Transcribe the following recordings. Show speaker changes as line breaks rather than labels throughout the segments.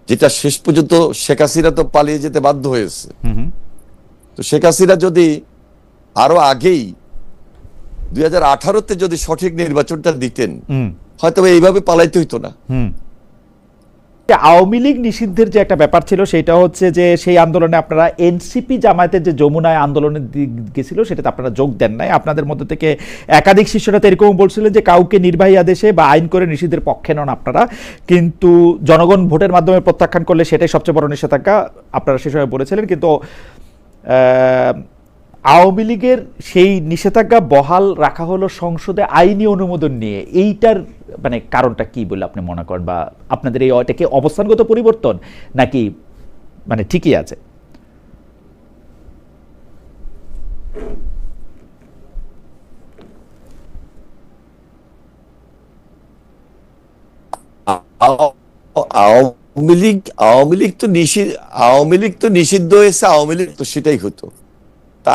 যেটা শেষ পর্যন্ত শেখ হাসিনা তো পালিয়ে যেতে বাধ্য হয়েছে। তো শেখ হাসিনা যদি আরো আগেই 2018-তে যদি সঠিক নির্বাচনটা দিতেন, হয়তো এইভাবে পালাইতে হইতো না।
আওয়ামী লীগ নিষিদ্ধের যে একটা ব্যাপার ছিল সেটা হচ্ছে যে সেই আন্দোলনে আপনারা এনসিপি জামায়াতের যে যমুনায় আন্দোলনে গেছিল সেটাতে আপনারা যোগ দেন নাই। আপনাদের মধ্যে থেকে একাধিক শিষ্যরা এরকম বলছিলেন যে কাউকে নির্বাহী আদেশে বা আইন করে নিষিদ্ধের পক্ষে নন আপনারা, কিন্তু জনগণ ভোটের মাধ্যমে প্রত্যাখ্যান করলে সেটাই সবচেয়ে বড় নিষেধাজ্ঞা আপনারা সে সময় বলেছিলেন। কিন্তু আওয়ামী লীগের সেই নিষেধাজ্ঞা বহাল রাখা হলো সংসদে আইনি অনুমোদন নিয়ে। এইটার মানে কারণটা কি বলে আপনি মনে করেন, বা আপনাদের এই এটা কি অবস্থানগত পরিবর্তন নাকি মানে ঠিকই আছে?
আওয়ামী লীগ তো নিষিদ্ধ হয়েছে, আওয়ামী লীগ তো সেটাই হতো।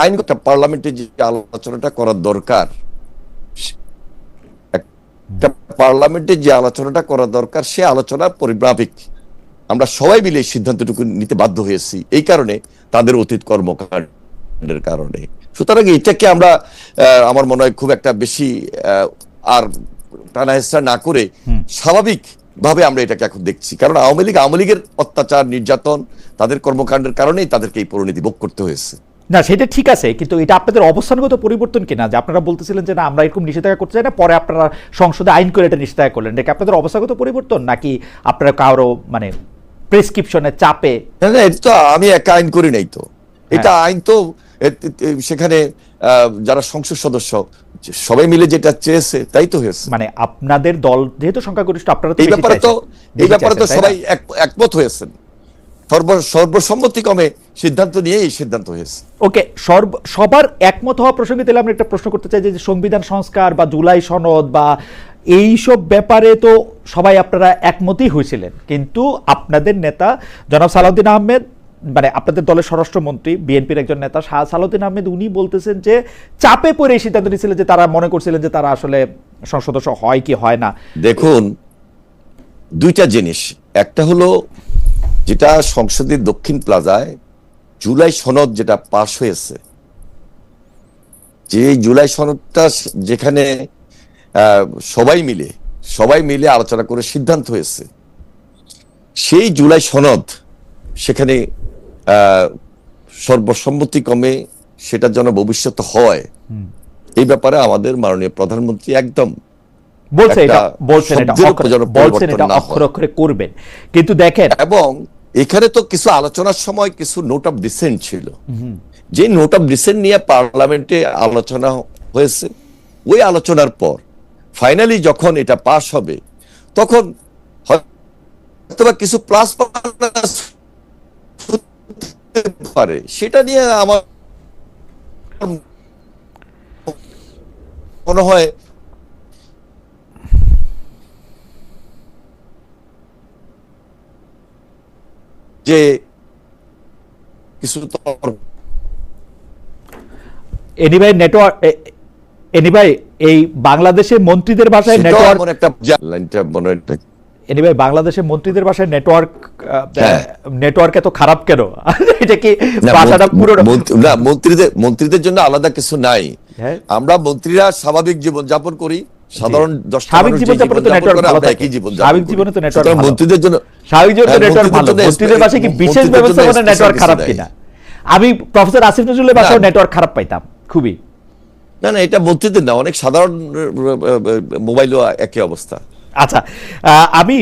আইনগত পার্লামেন্টে যে আলোচনাটা করার দরকার, পার্লামেন্টে যে আলোচনাটা করা দরকার, সে আলোচনার পরিপ্রেক্ষিতে আমরা সবাই মিলে সিদ্ধান্তটুকু নিতে বাধ্য হয়েছি এই কারণে, তাদের অতীত কর্মকাণ্ডের কারণে। সুতরাং এটাকে আমরা আমার মনে হয় খুব একটা বেশি আর টানাহেঁচড়া না করে স্বাভাবিক ভাবে আমরা এটাকে এখন দেখছি। কারণ আওয়ামী লীগের অত্যাচার, নির্যাতন, তাদের কর্মকাণ্ডের কারণেই তাদেরকে এই পরিণতি ভোগ করতে হয়েছে।
না, সেটা ঠিক আছে, কিন্তু এটা আপনাদের অবস্থানগত পরিবর্তন কিনা? যে আপনারা বলতেছিলেন যে না আমরা এরকম নিষেধাজ্ঞা করতে চাই না, পরে আপনারা সংসদে আইন করে এটা নিষেধাজ্ঞা করলেন, এটা আপনাদের অবস্থাগত পরিবর্তন নাকি আপনারা কারো মানে প্রেসক্রিপশনের চাপে?
না, এটা তো আমি একা আইন করি নাই তো, এটা আইন তো সেখানে যারা সংসদ সদস্য সবাই মিলে যেটা চেয়েছে তাই তো হয়েছে।
মানে আপনাদের দল যেহেতু সংখ্যাগরিষ্ঠ, আপনারা
এই ব্যাপারে তো সবাই একমত হয়েছেন, সর্বসম্মতিক্রমে সিদ্ধান্ত নিয়ে এই সিদ্ধান্ত হয়েছে।
ওকে, সবার একমত হওয়া প্রসঙ্গে তাহলে আমি একটা প্রশ্ন করতে চাই যে সংবিধান সংস্কার বা জুলাই সনদ বা এইসব ব্যাপারে তো সবাই আপনারা একমতই হয়েছিলেন, কিন্তু আপনাদের নেতা জনাব সালাউদ্দিন আহমেদ, মানে আপনাদের দলের স্বরাষ্ট্রমন্ত্রী, বিএনপির একজন নেতা সালাউদ্দিন আহমেদ, উনি বলতেছেন যে চাপে পড়ে এই সিদ্ধান্ত নিয়েছিলেন, যে তারা মনে করছিলেন যে তারা আসলে সংসদ সদস্য হয় কি হয় না।
দেখুন, দুইটা জিনিস, একটা হলো যেটা সংসদের দক্ষিণ প্লাজায় জুলাই সনদ যেটা পাশ হয়েছে, যে জুলাই সনদটা যেখানে সবাই মিলে আলোচনা করে সিদ্ধান্ত হয়েছে, সেই জুলাই সনদ সেখানে সর্বসম্মতিক্রমে সেটা যেন ভবিষ্যৎ হয়, এই ব্যাপারে আমাদের মাননীয় প্রধানমন্ত্রী একদম
বলছেন এটা অক্ষরে অক্ষরে করবেন। কিন্তু দেখেন,
এবং এখানে তো কিছু আলোচনার সময় কিছু নোট অফ ডিসেন্ট ছিল, যে নোট অফ ডিসেন্ট নিয়ে পার্লামেন্টে আলোচনা হয়েছে। ওই আলোচনার পর ফাইনালি যখন এটা পাস হবে, তখন হয়তো কিছু প্লাস পারে, সেটা নিয়ে আমার মনে হয় যে কিছু
এই বাংলাদেশের মন্ত্রীদের ভাষায় নেটওয়ার্ক, বাংলাদেশের মন্ত্রীদের ভাষায় নেটওয়ার্ক এত খারাপ কেন? এটা কি ভাষাটা পুরো
না, মন্ত্রীদের জন্য আলাদা কিছু নাই। আমরা মন্ত্রীরা স্বাভাবিক জীবন যাপন করি, সাধারণ
স্বাভাবিক জীবন যাপন তো নেটওয়ার্ক ভালো থাকে, স্বাভাবিক জীবনে তো নেটওয়ার্ক মন্ত্রীদের জন্য স্বাভাবিক জীবনে নেটওয়ার্ক ভালো, মন্ত্রীদের ভাষায় কি বিশেষ ব্যবস্থাপনা নেটওয়ার্ক খারাপ কিনা? আমি প্রফেসর আসিফ নজরুলের ভাষায় নেটওয়ার্ক খারাপ পাইতাম খুবই।
না, এটা মন্ত্রীদের না, অনেক সাধারণ মোবাইলও একই অবস্থা।
আচ্ছা, আমি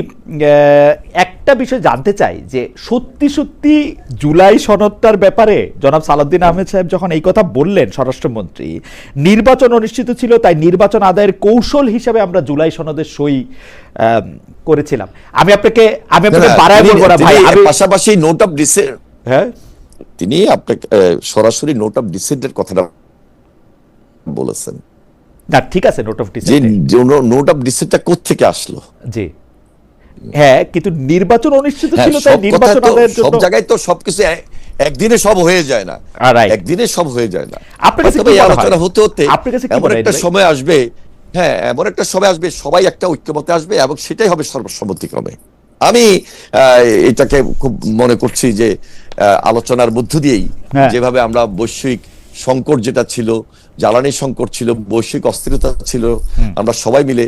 একটা বিষয় জানতে চাই যে সত্যি সত্যি জুলাই সনদটার ব্যাপারে জনাব সালাউদ্দিন আহমেদ সাহেব যখন এই কথা বললেন, স্বরাষ্ট্রমন্ত্রী, নির্বাচন অনুষ্ঠিত ছিল, তাই নির্বাচন আদায়ের কৌশল হিসাবে আমরা জুলাই সনদের সই করেছিলাম। আমি আপনাকে বাড়ায় বলবো না ভাই,
পাশাপাশি নোট অফ ডিসেন্ট, হ্যাঁ, তিনি আপনাকে সরাসরি নোট অফ ডিসেন্টের কথাটা বলেছেন।
না, ঠিক আছে, note of dissent,
note of ডিসেন্টটা কোত্থেকে আসলো?
জি হ্যাঁ, কিন্তু নির্বাচন অনুষ্ঠিত ছিল, তাই নির্বাচন আদায়ের জন্য
সব জায়গায় তো সবকিছু একদিনে সব হয়ে যায় না, একদিনে সব হয়ে যায় না।
আপনার কাছে
এই আলোচনা হতে হতে এমন একটা সময় আসবে, হ্যাঁ, এমন একটা সময় আসবে, সবাই একটা ঐক্যমতে আসবে এবং সেটাই হবে সর্বসম্মতিক্রমে। আমি এটাকে খুব মনে করছি যে আলোচনার মধ্য দিয়েই যেভাবে আমরা বৈশ্বিক সংকট যেটা ছিল, জ্বালানি সংকট ছিল, বৈশ্বিক অস্থিরতা ছিল, আমরা সবাই মিলে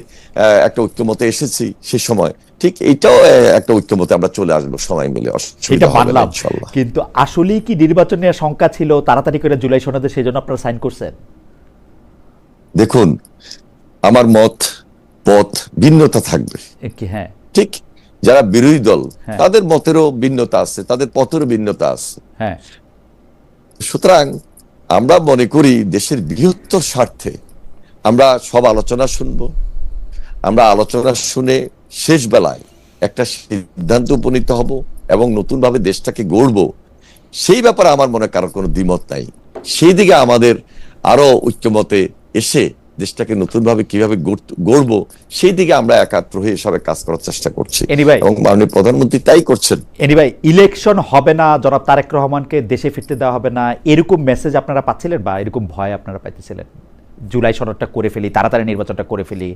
একটা ঐক্যমতে এসেছি সে সময়, ঠিক এইটাও একটা ঐক্যমতে আমরা চলে আসবো সবাই মিলে,
এটা মানলাম। কিন্তু আসলেই কি নির্বাচন নিয়ে শঙ্কা ছিল, তাড়াতাড়ি করে জুলাই সনদে সেই জন্য আপনারা সাইন করছেন?
দেখুন, আমার পথ ভিন্নতা থাকবে,
হ্যাঁ
ঠিক। যারা বিরোধী দল তাদের মতেরও ভিন্নতা আছে, তাদের পথেরও ভিন্নতা আছে।
হ্যাঁ,
সুতরাং আমরা মনে করি দেশের বৃহত্তর স্বার্থে আমরা সব আলোচনা শুনব, আমরা আলোচনা শুনে শেষ বেলায় একটা সিদ্ধান্ত উপনীত হব এবং নতুন ভাবে দেশটাকে গড়ব। সেই ব্যাপারে আমার মনে কারোর কোনো দ্বিমত নাই। সেই দিকে আমাদের আরো ঐক্যমতে এসে দেশটাকে নতুন ভাবে কিভাবে গড়বো সেই দিকে আমরা একাত্র হয়ে সবাই কাজ করার চেষ্টা করছি এবং মাননীয় প্রধানমন্ত্রী তাই করছেন।
এনিভাই, ইলেকশন হবে না, জনাব তারেক রহমানকে দেশে ফিরতে দেওয়া হবে না, এরকম মেসেজ আপনারা পাচ্ছিলেন বা এরকম ভয় আপনারা পাইতেছিলেন? জুলাই সনদটা করে ফেলি, তাড়াতাড়ি নির্বাচনটা করে ফেলি,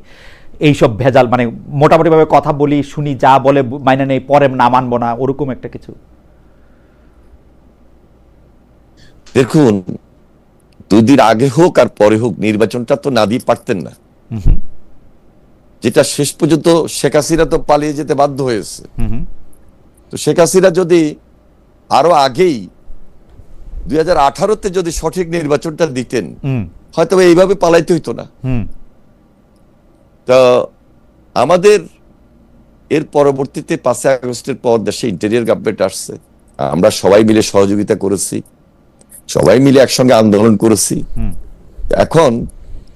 এইসব ভেজাল, মানে মোটামুটি ভাবে কথা বলি, শুনি, যা বলে মাইনে নেই, পরে না মানবো না, ওরকম একটা কিছু?
দেখুন, দুদিন আগে হোক আর পরে হোক নির্বাচনটা তো না দিয়ে পারতেন না। যেটা শেষ পর্যন্ত শেখ হাসিনা তো পালিয়ে যেতে বাধ্য হয়েছে। তো শেখ হাসিনা যদি আরো আগেই 2018-তে যদি সঠিক নির্বাচনটা দিতেন হয়তো এইভাবে পালাইতে হইতো না। তো আমাদের এর পরবর্তীতে 5 আগস্টের পর দেশে ইন্টেরিয়র গভর্নমেন্ট আসছে, আমরা সবাই মিলে সহযোগিতা করেছি, সবাই মিলে একসঙ্গে আন্দোলন করেছি। এখন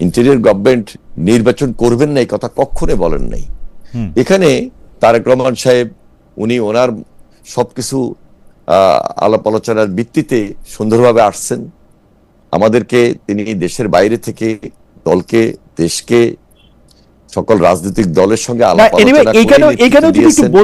ইন্টেরিয়র গভর্নমেন্ট নির্বাচন করবেন না এই কথা কখনো বলেন নাই। এখানে তারেক রহমান সাহেব উনি ওনার সবকিছু আলাপ আলোচনার ভিত্তিতে সুন্দরভাবে আসছেন। আমাদেরকে তিনি দেশের বাইরে থেকে দলকে, দেশকে, সকল রাজনৈতিক দলের সঙ্গে আলাপ আলোচনা করে